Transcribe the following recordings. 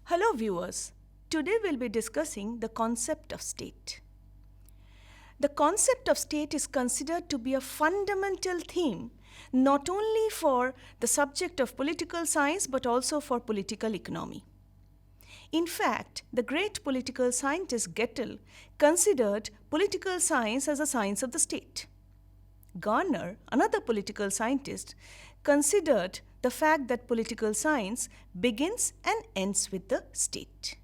Hello viewers, today we'll be discussing the concept of state. The concept of state is considered to be a fundamental theme not only for the subject of political science but also for political economy. In fact, the great political scientist Gettel considered political science as a science of the state. Garner, another political scientist, considered the fact that political science begins and ends with the state.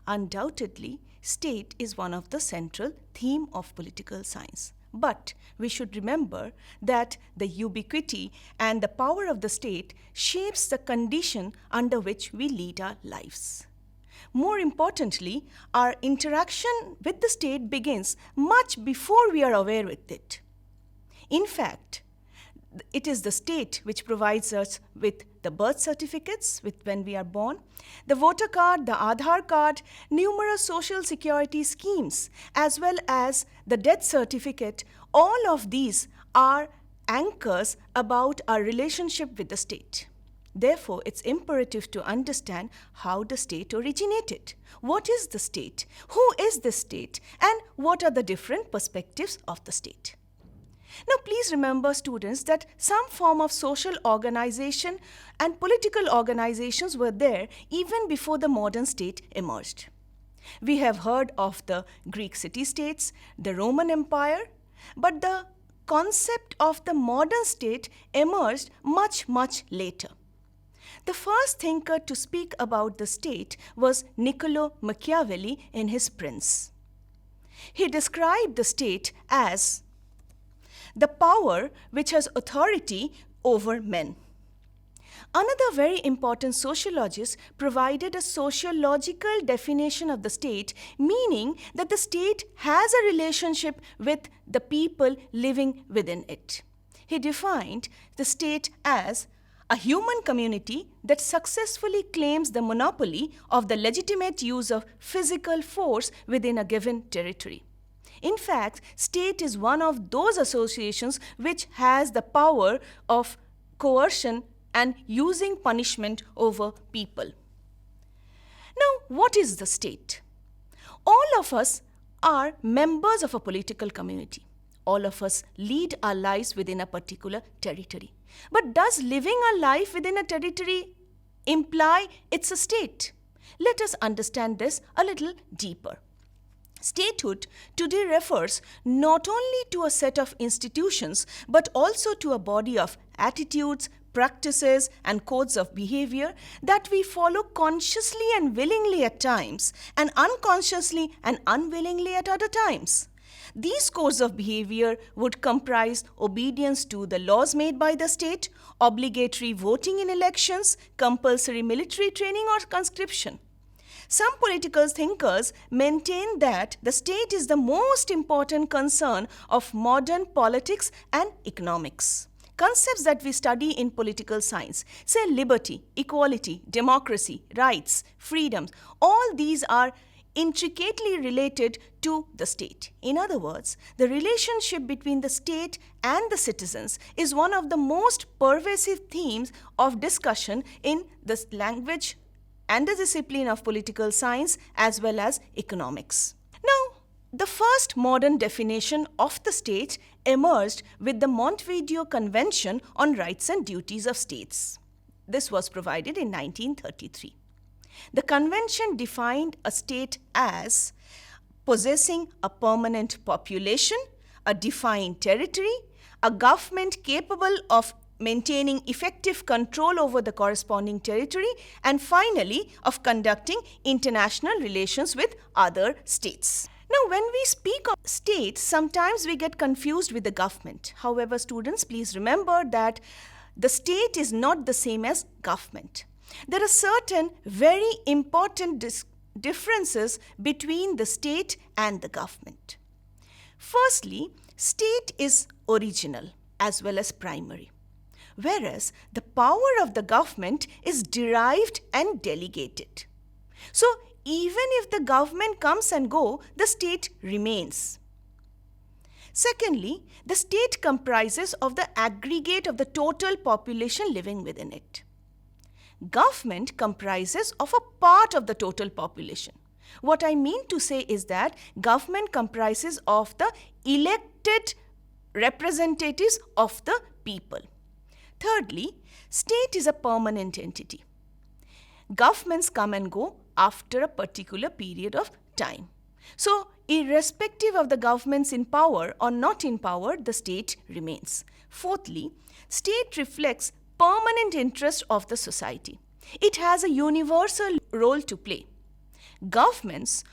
Undoubtedly, state is one of the central theme of political science. But we should remember that the ubiquity and the power of the state shapes the condition under which we lead our lives. More importantly, our interaction with the state begins much before we are aware with it. In fact, it is the state which provides us with the birth certificates when we are born, the voter card, the Aadhaar card, numerous social security schemes, as well as the death certificate. All of these are anchors about our relationship with the state. Therefore, it's imperative to understand how the state originated. What is the state? Who is the state? And what are the different perspectives of the state? Now, please remember, students, that some form of social organization and political organizations were there even before the modern state emerged. We have heard of the Greek city-states, the Roman Empire, but the concept of the modern state emerged much later. The first thinker to speak about the state was Niccolo Machiavelli in his Prince. He described the state as the power which has authority over men. Another very important sociologist provided a sociological definition of the state, meaning that the state has a relationship with the people living within it. He defined the state as a human community that successfully claims the monopoly of the legitimate use of physical force within a given territory. In fact, state is one of those associations which has the power of coercion and using punishment over people. Now, what is the state? All of us are members of a political community. All of us lead our lives within a particular territory. But does living a life within a territory imply it's a state? Let us understand this a little deeper. Statehood today refers not only to a set of institutions but also to a body of attitudes, practices, and codes of behavior that we follow consciously and willingly at times and unconsciously and unwillingly at other times. These codes of behavior would comprise obedience to the laws made by the state, obligatory voting in elections, compulsory military training, or conscription. Some political thinkers maintain that the state is the most important concern of modern politics and economics. Concepts that we study in political science, say liberty, equality, democracy, rights, freedoms, all these are intricately related to the state. In other words, the relationship between the state and the citizens is one of the most pervasive themes of discussion in the language and the discipline of political science as well as economics. Now, the first modern definition of the state emerged with the Montevideo Convention on Rights and Duties of States. This was provided in 1933. The convention defined a state as possessing a permanent population, a defined territory, a government capable of maintaining effective control over the corresponding territory, and finally, of conducting international relations with other states. Now, when we speak of states, sometimes we get confused with the government. However, students, please remember that the state is not the same as government. There are certain very important differences between the state and the government. Firstly, state is original as well as primary, whereas the power of the government is derived and delegated. So, even if the government comes and goes, the state remains. Secondly, the state comprises of the aggregate of the total population living within it. Government comprises of a part of the total population. What I mean to say is that government comprises of the elected representatives of the people. Thirdly, state is a permanent entity. Governments come and go after a particular period of time. So, irrespective of the governments in power or not in power, the state remains. Fourthly, state reflects permanent interest of the society. It has a universal role to play. Governments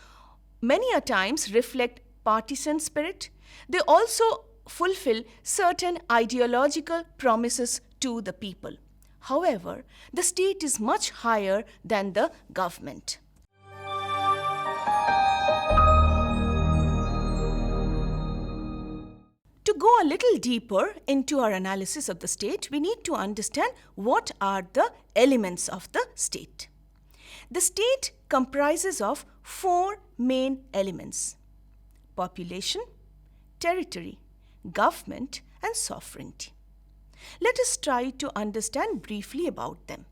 many a times reflect partisan spirit. They also fulfill certain ideological promises to the people. However, the state is much higher than the government. To go a little deeper into our analysis of the state, we need to understand what are the elements of the state. The state comprises of four main elements: population, territory, government, and sovereignty. Let us try to understand briefly about them.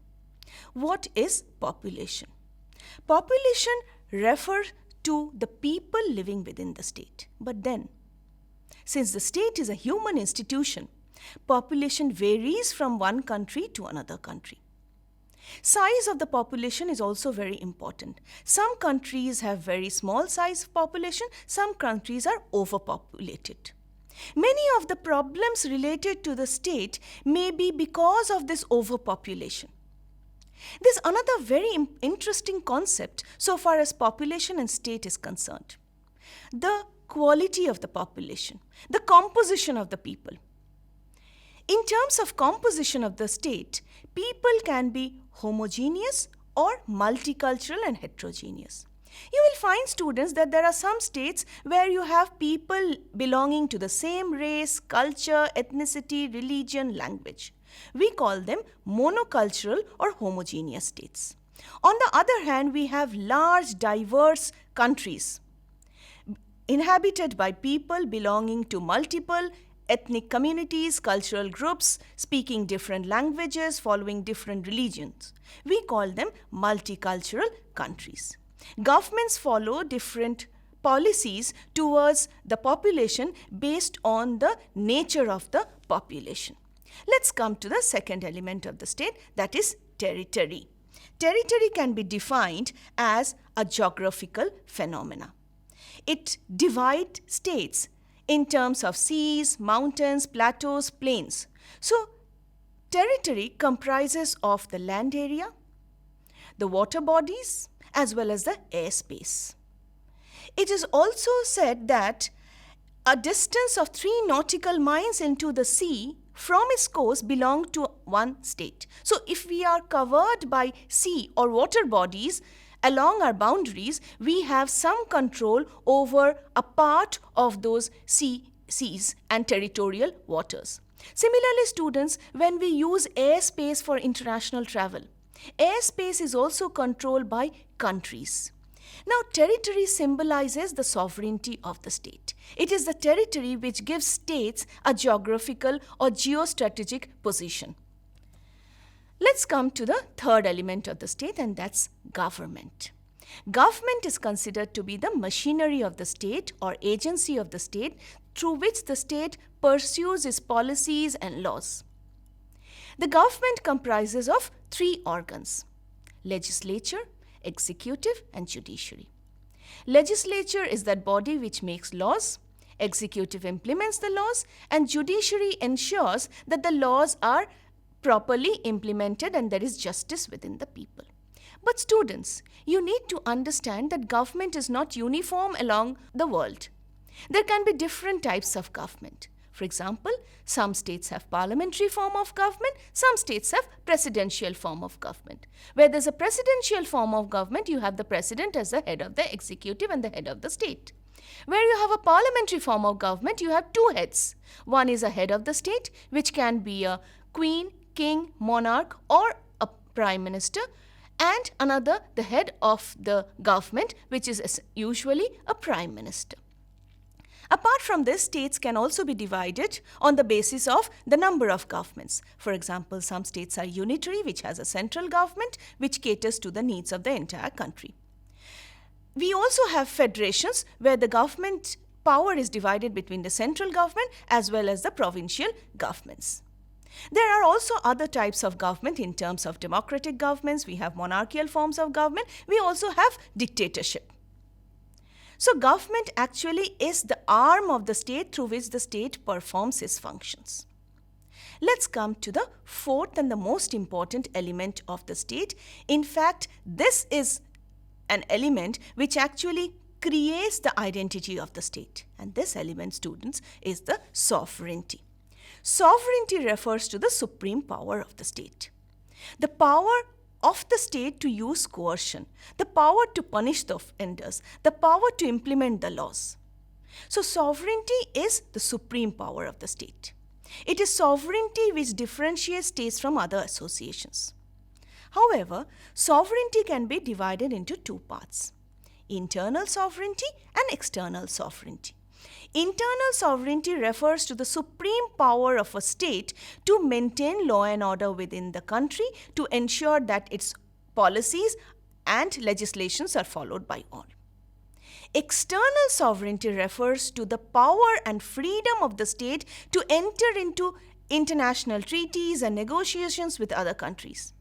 What is population? Population refers to the people living within the state. But then, since the state is a human institution, population varies from one country to another country. Size of the population is also very important. Some countries have very small size population, some countries are overpopulated. Many of the problems related to the state may be because of this overpopulation. There's another very interesting concept so far as population and state is concerned: the quality of the population, the composition of the people. In terms of composition of the state, people can be homogeneous or multicultural and heterogeneous. You will find, students, that there are some states where you have people belonging to the same race, culture, ethnicity, religion, language. We call them monocultural or homogeneous states. On the other hand, we have large, diverse countries inhabited by people belonging to multiple ethnic communities, cultural groups, speaking different languages, following different religions. We call them multicultural countries. Governments follow different policies towards the population based on the nature of the population. Let's come to the second element of the state, that is territory. Territory can be defined as a geographical phenomena. It divides states in terms of seas, mountains, plateaus, plains. So, territory comprises of the land area, the water bodies, as well as the airspace. It is also said that a distance of 3 nautical miles into the sea from its coast belong to one state. So, if we are covered by sea or water bodies along our boundaries, we have some control over a part of those seas and territorial waters. Similarly, students, when we use airspace for international travel, airspace is also controlled by countries. Now, territory symbolizes the sovereignty of the state. It is the territory which gives states a geographical or geostrategic position. Let's come to the third element of the state, and that's government. Government is considered to be the machinery of the state or agency of the state through which the state pursues its policies and laws. The government comprises of 3 organs: legislature, executive, and judiciary. Legislature is that body which makes laws, executive implements the laws, and judiciary ensures that the laws are properly implemented and there is justice within the people. But students, you need to understand that government is not uniform along the world. There can be different types of government. For example, some states have parliamentary form of government, some states have presidential form of government. Where there's a presidential form of government, you have the president as the head of the executive and the head of the state. Where you have a parliamentary form of government, you have 2 heads. One is a head of the state, which can be a queen, king, monarch, or a prime minister, and another the head of the government, which is usually a prime minister. Apart from this, states can also be divided on the basis of the number of governments. For example, some states are unitary, which has a central government which caters to the needs of the entire country. We also have federations where the government power is divided between the central government as well as the provincial governments. There are also other types of government in terms of democratic governments. We have monarchical forms of government. We also have dictatorship. So government actually is the arm of the state through which the state performs its functions. Let's come to the fourth and the most important element of the state. In fact, this is an element which actually creates the identity of the state. And this element, students, is the sovereignty. Sovereignty refers to the supreme power of the state. The power of the state to use coercion, the power to punish the offenders, the power to implement the laws. So sovereignty is the supreme power of the state. It is sovereignty which differentiates states from other associations. However, sovereignty can be divided into two parts: internal sovereignty and external sovereignty. Internal sovereignty refers to the supreme power of a state to maintain law and order within the country, to ensure that its policies and legislations are followed by all. External sovereignty refers to the power and freedom of the state to enter into international treaties and negotiations with other countries.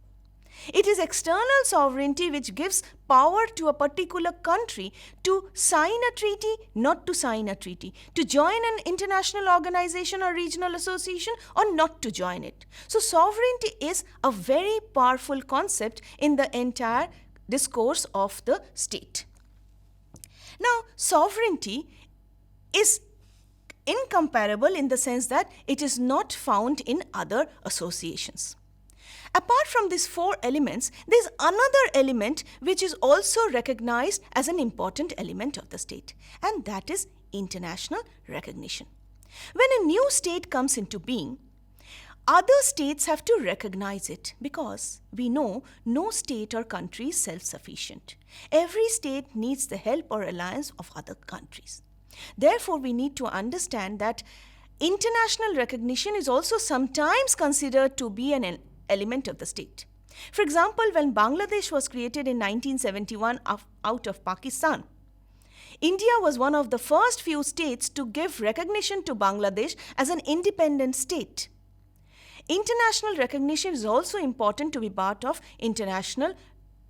It is external sovereignty which gives power to a particular country to sign a treaty, not to sign a treaty, to join an international organization or regional association or not to join it. So sovereignty is a very powerful concept in the entire discourse of the state. Now, sovereignty is incomparable in the sense that it is not found in other associations. Apart from these four elements, there is another element which is also recognized as an important element of the state, and that is international recognition. When a new state comes into being, other states have to recognize it, because we know no state or country is self-sufficient. Every state needs the help or alliance of other countries. Therefore, we need to understand that international recognition is also sometimes considered to be an element of the state. For example, when Bangladesh was created in 1971 out of Pakistan, India was one of the first few states to give recognition to Bangladesh as an independent state. International recognition is also important to be part of international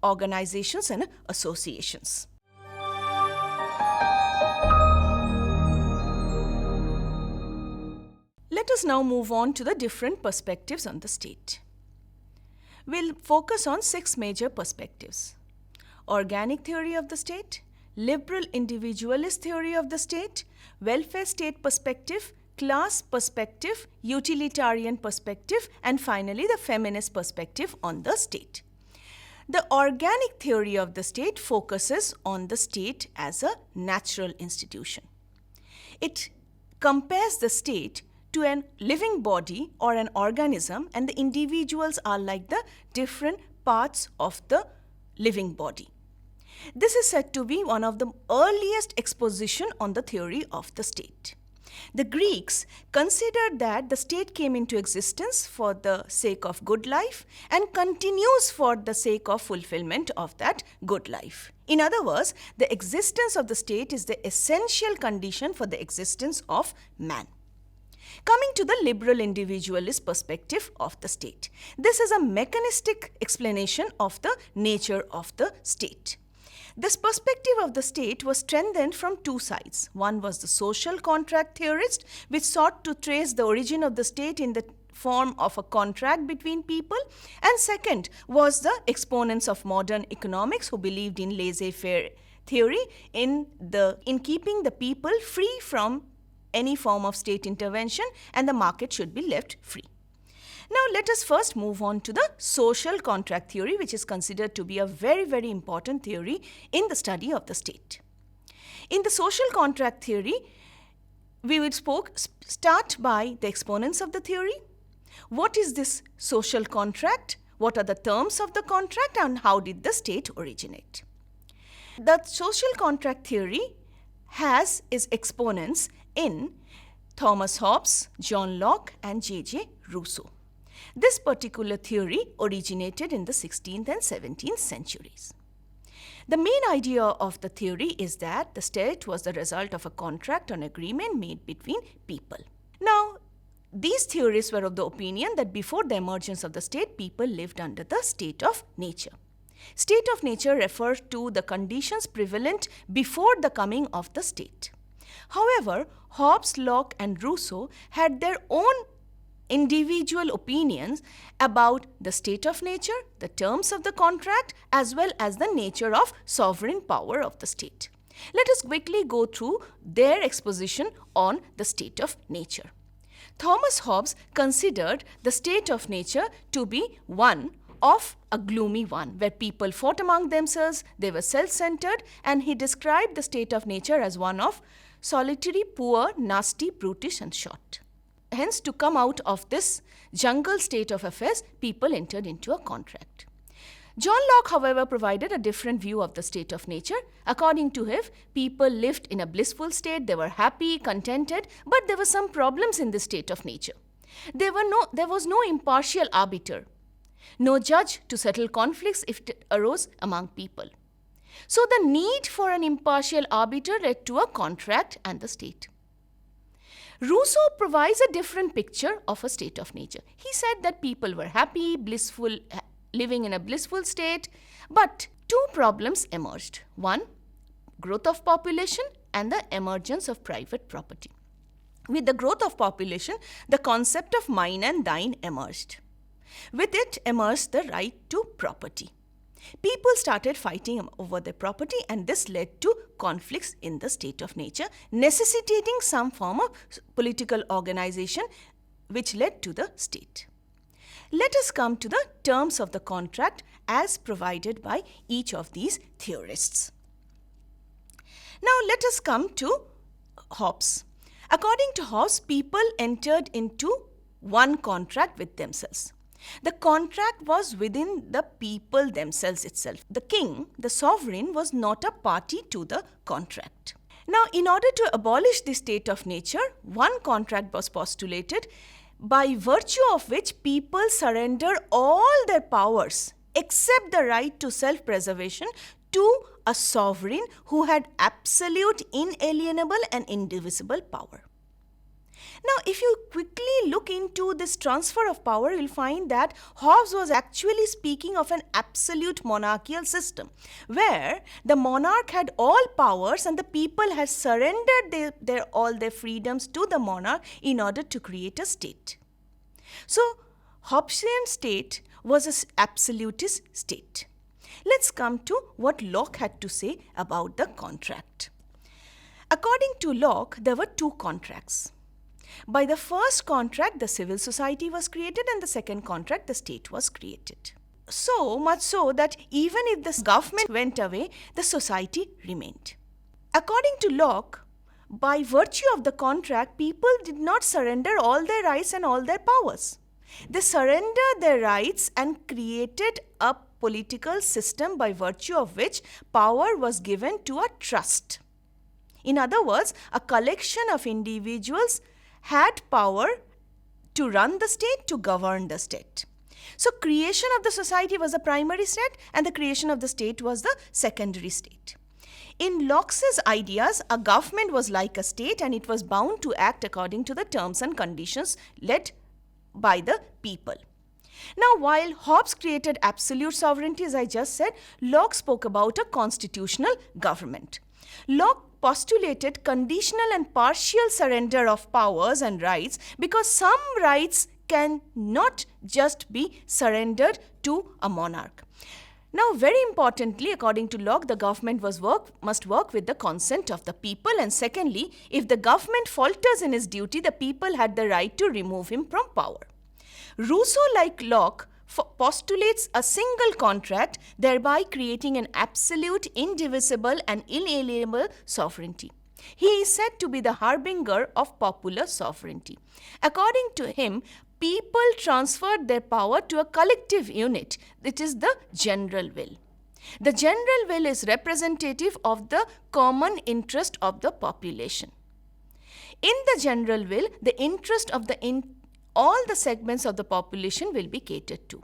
organizations and associations. Let us now move on to the different perspectives on the state. We'll focus on 6 major perspectives: organic theory of the state, liberal individualist theory of the state, welfare state perspective, class perspective, utilitarian perspective, and finally the feminist perspective on the state. The organic theory of the state focuses on the state as a natural institution. It compares the state to a living body or an organism, and the individuals are like the different parts of the living body. This is said to be one of the earliest exposition on the theory of the state. The Greeks considered that the state came into existence for the sake of good life and continues for the sake of fulfillment of that good life. In other words, the existence of the state is the essential condition for the existence of man. Coming to the liberal individualist perspective of the state, this is a mechanistic explanation of the nature of the state. This perspective of the state was strengthened from two sides. One was the social contract theorist, which sought to trace the origin of the state in the form of a contract between people, and second was the exponents of modern economics who believed in laissez-faire theory in keeping the people free from any form of state intervention, and the market should be left free. Now let us first move on to the social contract theory, which is considered to be a very, very important theory in the study of the state. In the social contract theory, we will start by the exponents of the theory. What is this social contract? What are the terms of the contract, and how did the state originate? The social contract theory has its exponents in Thomas Hobbes, John Locke, and J.J. Rousseau. This particular theory originated in the 16th and 17th centuries. The main idea of the theory is that the state was the result of a contract or agreement made between people. Now, these theorists were of the opinion that before the emergence of the state, people lived under the state of nature. State of nature refers to the conditions prevalent before the coming of the state. However, Hobbes, Locke, and Rousseau had their own individual opinions about the state of nature, the terms of the contract, as well as the nature of sovereign power of the state. Let us quickly go through their exposition on the state of nature. Thomas Hobbes considered the state of nature to be one of a gloomy one, where people fought among themselves, they were self-centered, and he described the state of nature as one of solitary, poor, nasty, brutish, and short. Hence, to come out of this jungle state of affairs, people entered into a contract. John Locke, however, provided a different view of the state of nature. According to him, people lived in a blissful state, they were happy, contented, but there were some problems in this state of nature. There was no impartial arbiter, no judge to settle conflicts if it arose among people. So the need for an impartial arbiter led to a contract and the state. Rousseau provides a different picture of a state of nature. He said that people were happy, blissful, living in a blissful state, but two problems emerged. One, growth of population, and the emergence of private property. With the growth of population, the concept of mine and thine emerged. With it emerged the right to property. People started fighting over their property, and this led to conflicts in the state of nature, necessitating some form of political organization, which led to the state. Let us come to the terms of the contract as provided by each of these theorists. Now let us come to Hobbes. According to Hobbes, people entered into one contract with themselves. The contract was within the people themselves itself. The king, the sovereign, was not a party to the contract. Now, in order to abolish the state of nature, one contract was postulated by virtue of which people surrender all their powers except the right to self-preservation to a sovereign who had absolute, inalienable, and indivisible power. Now, if you quickly look into this transfer of power, you'll find that Hobbes was actually speaking of an absolute monarchical system, where the monarch had all powers and the people had surrendered all their freedoms to the monarch in order to create a state. So, Hobbesian state was an absolutist state. Let's come to what Locke had to say about the contract. According to Locke, there were two contracts. By the first contract, the civil society was created, and the second contract, the state was created. So much so that even if the government went away, the society remained. According to Locke, by virtue of the contract, people did not surrender all their rights and all their powers. They surrendered their rights and created a political system by virtue of which power was given to a trust. In other words, a collection of individuals had power to run the state, to govern the state. So, creation of the society was the primary state and the creation of the state was the secondary state. In Locke's ideas, a government was like a state and it was bound to act according to the terms and conditions led by the people. Now, while Hobbes created absolute sovereignty, as I just said, Locke spoke about a constitutional government. Locke postulated conditional and partial surrender of powers and rights because some rights can not just be surrendered to a monarch. Now, very importantly, according to Locke, the government must work with the consent of the people, and secondly, if the government falters in its duty, the people had the right to remove him from power. Rousseau, like Locke, postulates a single contract, thereby creating an absolute, indivisible, and inalienable sovereignty. He is said to be the harbinger of popular sovereignty. According to him, people transferred their power to a collective unit, which is the general will. The general will is representative of the common interest of the population. In the general will, the interest of all the segments of the population will be catered to.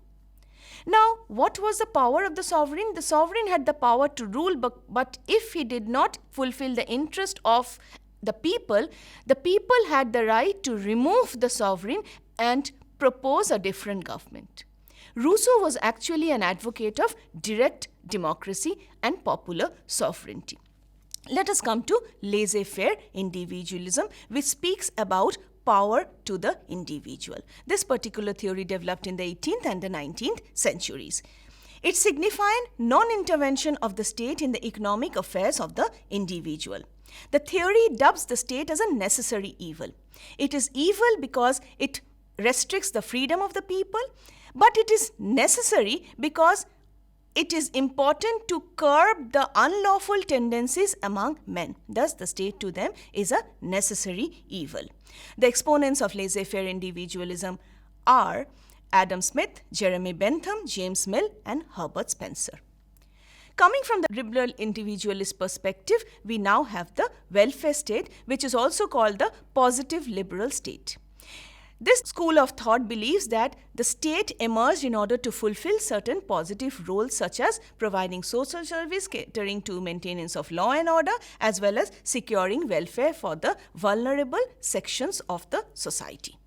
Now, what was the power of the sovereign? The sovereign had the power to rule, but if he did not fulfill the interest of the people had the right to remove the sovereign and propose a different government. Rousseau was actually an advocate of direct democracy and popular sovereignty. Let us come to laissez-faire individualism, which speaks about power to the individual. This particular theory developed in the 18th and the 19th centuries. It signified non-intervention of the state in the economic affairs of the individual. The theory dubs the state as a necessary evil. It is evil because it restricts the freedom of the people, but it is necessary because it is important to curb the unlawful tendencies among men. Thus, the state to them is a necessary evil. The exponents of laissez-faire individualism are Adam Smith, Jeremy Bentham, James Mill, and Herbert Spencer. Coming from the liberal individualist perspective, we now have the welfare state, which is also called the positive liberal state. This school of thought believes that the state emerged in order to fulfill certain positive roles such as providing social service, catering to maintenance of law and order, as well as securing welfare for the vulnerable sections of the society.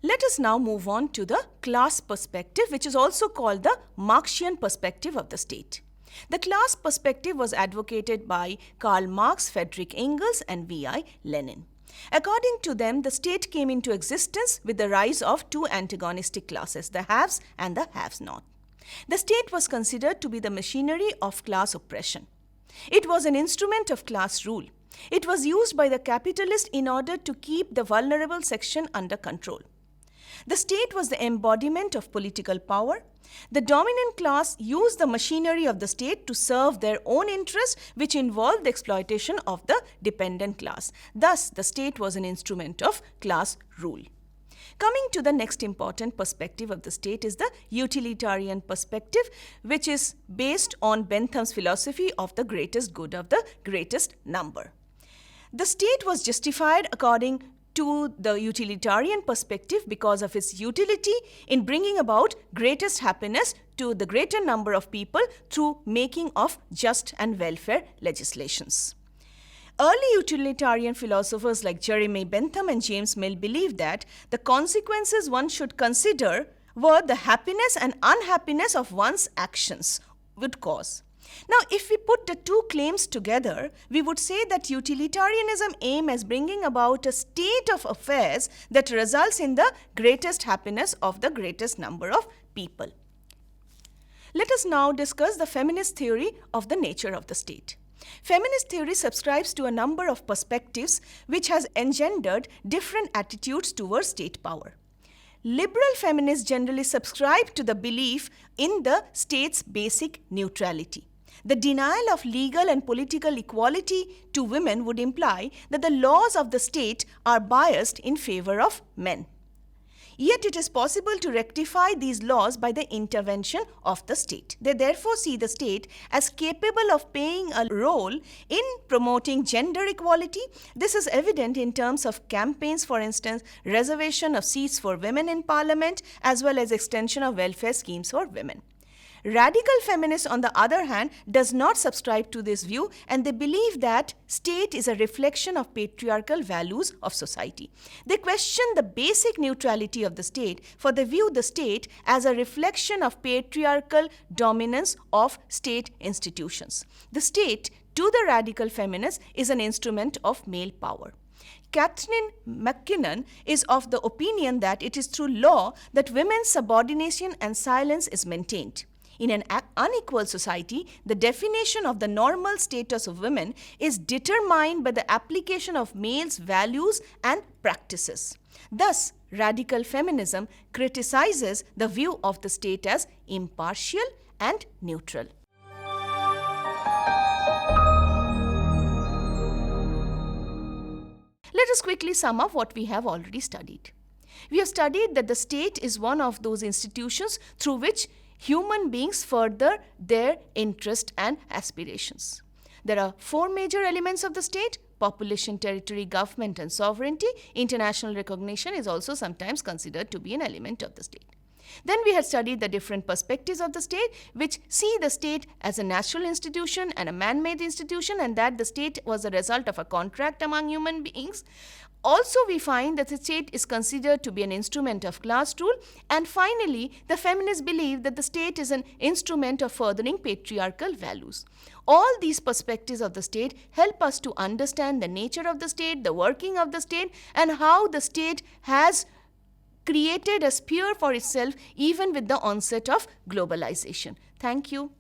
Let us now move on to the class perspective, which is also called the Marxian perspective of the state. The class perspective was advocated by Karl Marx, Friedrich Engels, and V.I. Lenin. According to them, the state came into existence with the rise of two antagonistic classes, the haves and the have-not. The state was considered to be the machinery of class oppression. It was an instrument of class rule. It was used by the capitalist in order to keep the vulnerable section under control. The state was the embodiment of political power. The dominant class used the machinery of the state to serve their own interests, which involved the exploitation of the dependent class. Thus, the state was an instrument of class rule. Coming to the next important perspective of the state is the utilitarian perspective, which is based on Bentham's philosophy of the greatest good of the greatest number. The state was justified according to the utilitarian perspective because of its utility in bringing about greatest happiness to the greater number of people through making of just and welfare legislations. Early utilitarian philosophers like Jeremy Bentham and James Mill believed that the consequences one should consider were the happiness and unhappiness of one's actions would cause. Now, if we put the two claims together, we would say that utilitarianism aims at bringing about a state of affairs that results in the greatest happiness of the greatest number of people. Let us now discuss the feminist theory of the nature of the state. Feminist theory subscribes to a number of perspectives which has engendered different attitudes towards state power. Liberal feminists generally subscribe to the belief in the state's basic neutrality. The denial of legal and political equality to women would imply that the laws of the state are biased in favor of men. Yet it is possible to rectify these laws by the intervention of the state. They therefore see the state as capable of playing a role in promoting gender equality. This is evident in terms of campaigns, for instance, reservation of seats for women in parliament, as well as extension of welfare schemes for women. Radical feminists, on the other hand, does not subscribe to this view, and they believe that state is a reflection of patriarchal values of society. They question the basic neutrality of the state, for they view the state as a reflection of patriarchal dominance of state institutions. The state, to the radical feminists, is an instrument of male power. Catherine MacKinnon is of the opinion that it is through law that women's subordination and silence is maintained. In an unequal society, the definition of the normal status of women is determined by the application of males' values and practices. Thus, radical feminism criticizes the view of the state as impartial and neutral. Let us quickly sum up what we have already studied. We have studied that the state is one of those institutions through which human beings further their interest and aspirations. There are 4 major elements of the state: population, territory, government, and sovereignty. International recognition is also sometimes considered to be an element of the state. Then we had studied the different perspectives of the state, which see the state as a natural institution and a man-made institution, and that the state was a result of a contract among human beings. Also, we find that the state is considered to be an instrument of class rule. And finally, the feminists believe that the state is an instrument of furthering patriarchal values. All these perspectives of the state help us to understand the nature of the state, the working of the state, and how the state has created a sphere for itself even with the onset of globalization. Thank you.